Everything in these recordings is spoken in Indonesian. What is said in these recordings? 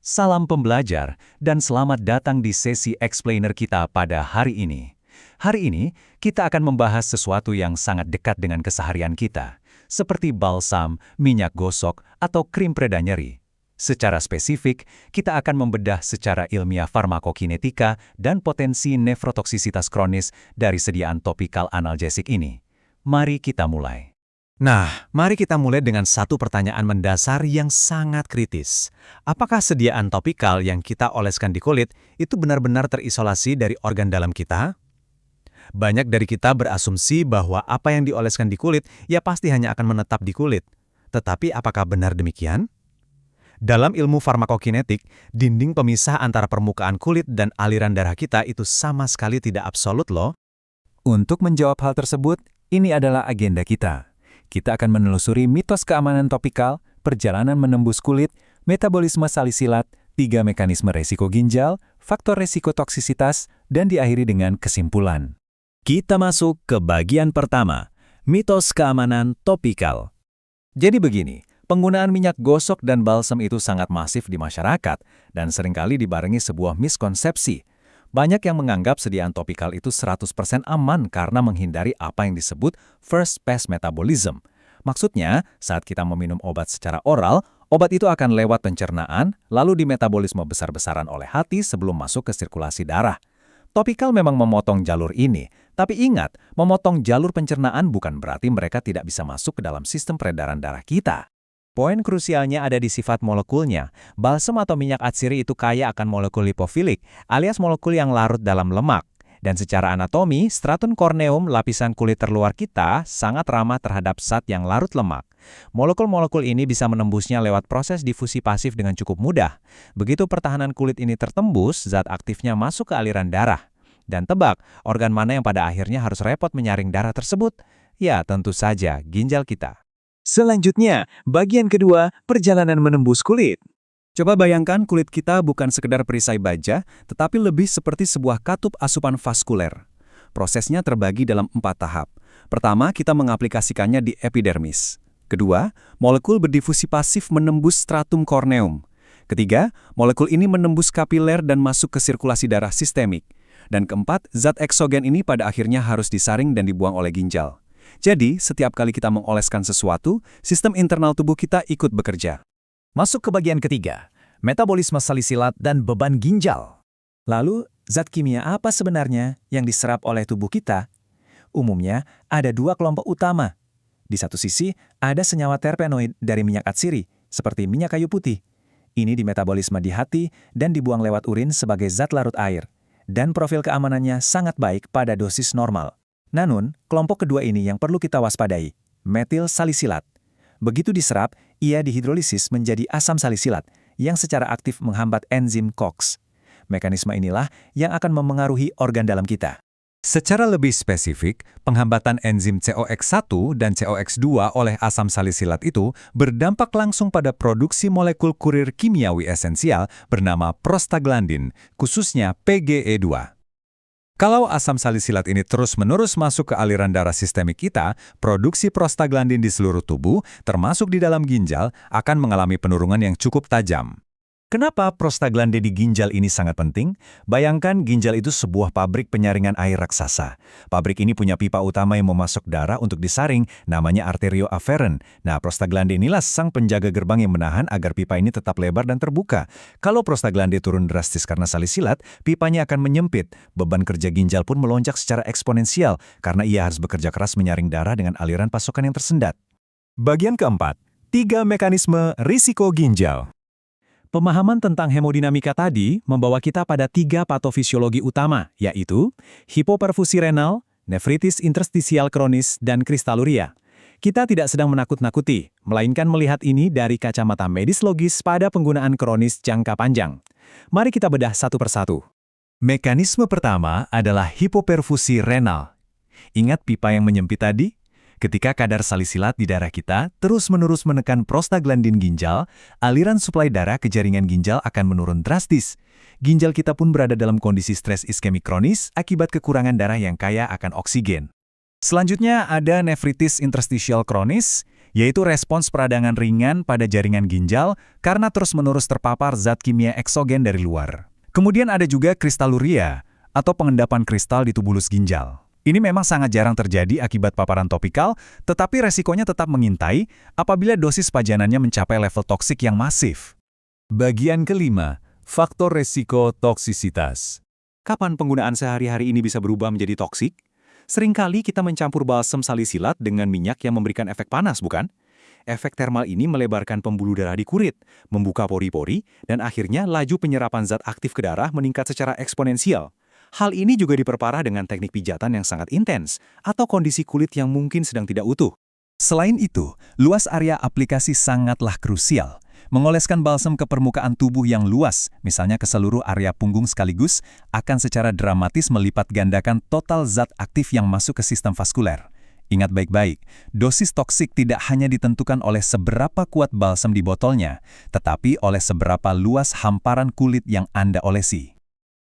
Salam pembelajar, dan selamat datang di sesi explainer kita pada hari ini. Hari ini, kita akan membahas sesuatu yang sangat dekat dengan keseharian kita, seperti balsam, minyak gosok, atau krim pereda nyeri. Secara spesifik, kita akan membedah secara ilmiah farmakokinetika dan potensi nefrotoksisitas kronis dari sediaan topikal analgesik ini. Mari kita mulai. Nah, mari kita mulai dengan satu pertanyaan mendasar yang sangat kritis. Apakah sediaan topikal yang kita oleskan di kulit itu benar-benar terisolasi dari organ dalam kita? Banyak dari kita berasumsi bahwa apa yang dioleskan di kulit ya pasti hanya akan menetap di kulit. Tetapi apakah benar demikian? Dalam ilmu farmakokinetik, dinding pemisah antara permukaan kulit dan aliran darah kita itu sama sekali tidak absolut loh. Untuk menjawab hal tersebut, ini adalah agenda kita. Kita akan menelusuri mitos keamanan topikal, perjalanan menembus kulit, metabolisme salisilat, 3 mekanisme resiko ginjal, faktor resiko toksisitas, dan diakhiri dengan kesimpulan. Kita masuk ke bagian pertama, mitos keamanan topikal. Jadi begini, penggunaan minyak gosok dan balsam itu sangat masif di masyarakat dan seringkali dibarengi sebuah miskonsepsi. Banyak yang menganggap sediaan topikal itu 100% aman karena menghindari apa yang disebut first pass metabolism. Maksudnya, saat kita meminum obat secara oral, obat itu akan lewat pencernaan, lalu dimetabolisme besar-besaran oleh hati sebelum masuk ke sirkulasi darah. Topikal memang memotong jalur ini, tapi ingat, memotong jalur pencernaan bukan berarti mereka tidak bisa masuk ke dalam sistem peredaran darah kita. Poin krusialnya ada di sifat molekulnya. Balsam atau minyak atsiri itu kaya akan molekul lipofilik, alias molekul yang larut dalam lemak. Dan secara anatomi, stratum corneum, lapisan kulit terluar kita, sangat ramah terhadap zat yang larut lemak. Molekul-molekul ini bisa menembusnya lewat proses difusi pasif dengan cukup mudah. Begitu pertahanan kulit ini tertembus, zat aktifnya masuk ke aliran darah. Dan tebak, organ mana yang pada akhirnya harus repot menyaring darah tersebut? Ya, tentu saja, ginjal kita. Selanjutnya, bagian kedua, perjalanan menembus kulit. Coba bayangkan kulit kita bukan sekedar perisai baja, tetapi lebih seperti sebuah katup asupan vaskuler. Prosesnya terbagi dalam 4 tahap. Pertama, kita mengaplikasikannya di epidermis. Kedua, molekul berdifusi pasif menembus stratum corneum. Ketiga, molekul ini menembus kapiler dan masuk ke sirkulasi darah sistemik. Dan keempat, zat eksogen ini pada akhirnya harus disaring dan dibuang oleh ginjal. Jadi, setiap kali kita mengoleskan sesuatu, sistem internal tubuh kita ikut bekerja. Masuk ke bagian ketiga, metabolisme salisilat dan beban ginjal. Lalu, zat kimia apa sebenarnya yang diserap oleh tubuh kita? Umumnya, ada 2 kelompok utama. Di satu sisi, ada senyawa terpenoid dari minyak atsiri, seperti minyak kayu putih. Ini dimetabolisme di hati dan dibuang lewat urin sebagai zat larut air. Dan profil keamanannya sangat baik pada dosis normal. Namun, kelompok kedua ini yang perlu kita waspadai, metil salisilat. Begitu diserap, ia dihidrolisis menjadi asam salisilat yang secara aktif menghambat enzim COX. Mekanisme inilah yang akan memengaruhi organ dalam kita. Secara lebih spesifik, penghambatan enzim COX1 dan COX2 oleh asam salisilat itu berdampak langsung pada produksi molekul kurir kimiawi esensial bernama prostaglandin, khususnya PGE2. Kalau asam salisilat ini terus-menerus masuk ke aliran darah sistemik kita, produksi prostaglandin di seluruh tubuh, termasuk di dalam ginjal, akan mengalami penurunan yang cukup tajam. Kenapa prostaglandin di ginjal ini sangat penting? Bayangkan ginjal itu sebuah pabrik penyaringan air raksasa. Pabrik ini punya pipa utama yang memasok darah untuk disaring, namanya arterio afferent. Nah, prostaglandin inilah sang penjaga gerbang yang menahan agar pipa ini tetap lebar dan terbuka. Kalau prostaglandin turun drastis karena salisilat, pipanya akan menyempit. Beban kerja ginjal pun melonjak secara eksponensial karena ia harus bekerja keras menyaring darah dengan aliran pasokan yang tersendat. Bagian keempat, 3 mekanisme risiko ginjal. Pemahaman tentang hemodinamika tadi membawa kita pada 3 patofisiologi utama, yaitu hipoperfusi renal, nefritis interstisial kronis, dan kristaluria. Kita tidak sedang menakut-nakuti, melainkan melihat ini dari kacamata medis logis pada penggunaan kronis jangka panjang. Mari kita bedah satu persatu. Mekanisme pertama adalah hipoperfusi renal. Ingat pipa yang menyempit tadi? Ketika kadar salisilat di darah kita terus-menerus menekan prostaglandin ginjal, aliran suplai darah ke jaringan ginjal akan menurun drastis. Ginjal kita pun berada dalam kondisi stres iskemik kronis akibat kekurangan darah yang kaya akan oksigen. Selanjutnya ada nefritis interstitial kronis. yaitu respons peradangan ringan pada jaringan ginjal karena terus-menerus terpapar zat kimia eksogen dari luar. Kemudian ada juga kristaluria, atau pengendapan kristal di tubulus ginjal. Ini memang sangat jarang terjadi akibat paparan topikal, tetapi resikonya tetap mengintai apabila dosis pajanannya mencapai level toksik yang masif. Bagian kelima, faktor resiko toksisitas. Kapan penggunaan sehari-hari ini bisa berubah menjadi toksik? Seringkali kita mencampur balsam salisilat dengan minyak yang memberikan efek panas, bukan? Efek termal ini melebarkan pembuluh darah di kulit, membuka pori-pori, dan akhirnya laju penyerapan zat aktif ke darah meningkat secara eksponensial. Hal ini juga diperparah dengan teknik pijatan yang sangat intens atau kondisi kulit yang mungkin sedang tidak utuh. Selain itu, luas area aplikasi sangatlah krusial. Mengoleskan balsam ke permukaan tubuh yang luas, misalnya ke seluruh area punggung sekaligus, akan secara dramatis melipat gandakan total zat aktif yang masuk ke sistem vaskuler. Ingat baik-baik, dosis toksik tidak hanya ditentukan oleh seberapa kuat balsam di botolnya, tetapi oleh seberapa luas hamparan kulit yang Anda olesi.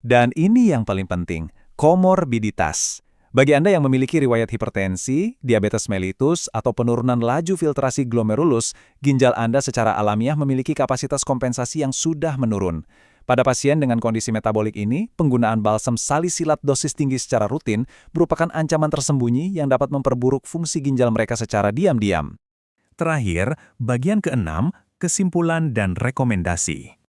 Dan ini yang paling penting, komorbiditas. Bagi Anda yang memiliki riwayat hipertensi, diabetes mellitus, atau penurunan laju filtrasi glomerulus, ginjal Anda secara alamiah memiliki kapasitas kompensasi yang sudah menurun. Pada pasien dengan kondisi metabolik ini, penggunaan balsam salisilat dosis tinggi secara rutin merupakan ancaman tersembunyi yang dapat memperburuk fungsi ginjal mereka secara diam-diam. Terakhir, bagian keenam, kesimpulan dan rekomendasi.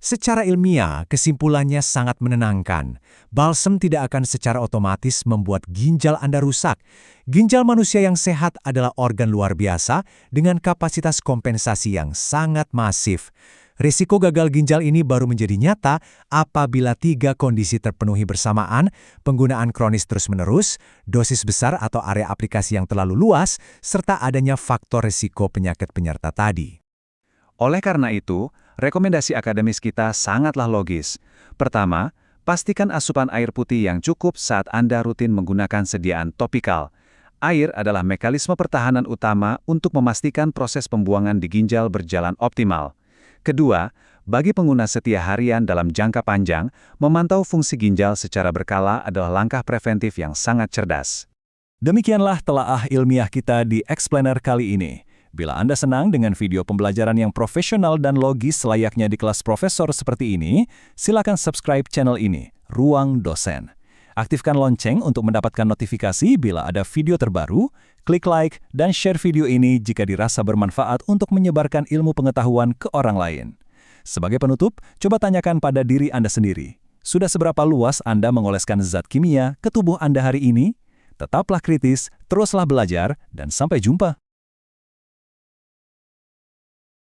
Secara ilmiah, kesimpulannya sangat menenangkan. Balsam tidak akan secara otomatis membuat ginjal Anda rusak. Ginjal manusia yang sehat adalah organ luar biasa dengan kapasitas kompensasi yang sangat masif. Risiko gagal ginjal ini baru menjadi nyata apabila 3 kondisi terpenuhi bersamaan, penggunaan kronis terus-menerus, dosis besar atau area aplikasi yang terlalu luas, serta adanya faktor risiko penyakit penyerta tadi. Oleh karena itu, rekomendasi akademis kita sangatlah logis. Pertama, pastikan asupan air putih yang cukup saat Anda rutin menggunakan sediaan topikal. Air adalah mekanisme pertahanan utama untuk memastikan proses pembuangan di ginjal berjalan optimal. Kedua, bagi pengguna setia harian dalam jangka panjang, memantau fungsi ginjal secara berkala adalah langkah preventif yang sangat cerdas. Demikianlah telaah ilmiah kita di Explainer kali ini. Bila Anda senang dengan video pembelajaran yang profesional dan logis layaknya di kelas profesor seperti ini, silakan subscribe channel ini, Ruang Dosen. Aktifkan lonceng untuk mendapatkan notifikasi bila ada video terbaru, klik like, dan share video ini jika dirasa bermanfaat untuk menyebarkan ilmu pengetahuan ke orang lain. Sebagai penutup, coba tanyakan pada diri Anda sendiri. Sudah seberapa luas Anda mengoleskan zat kimia ke tubuh Anda hari ini? Tetaplah kritis, teruslah belajar, dan sampai jumpa.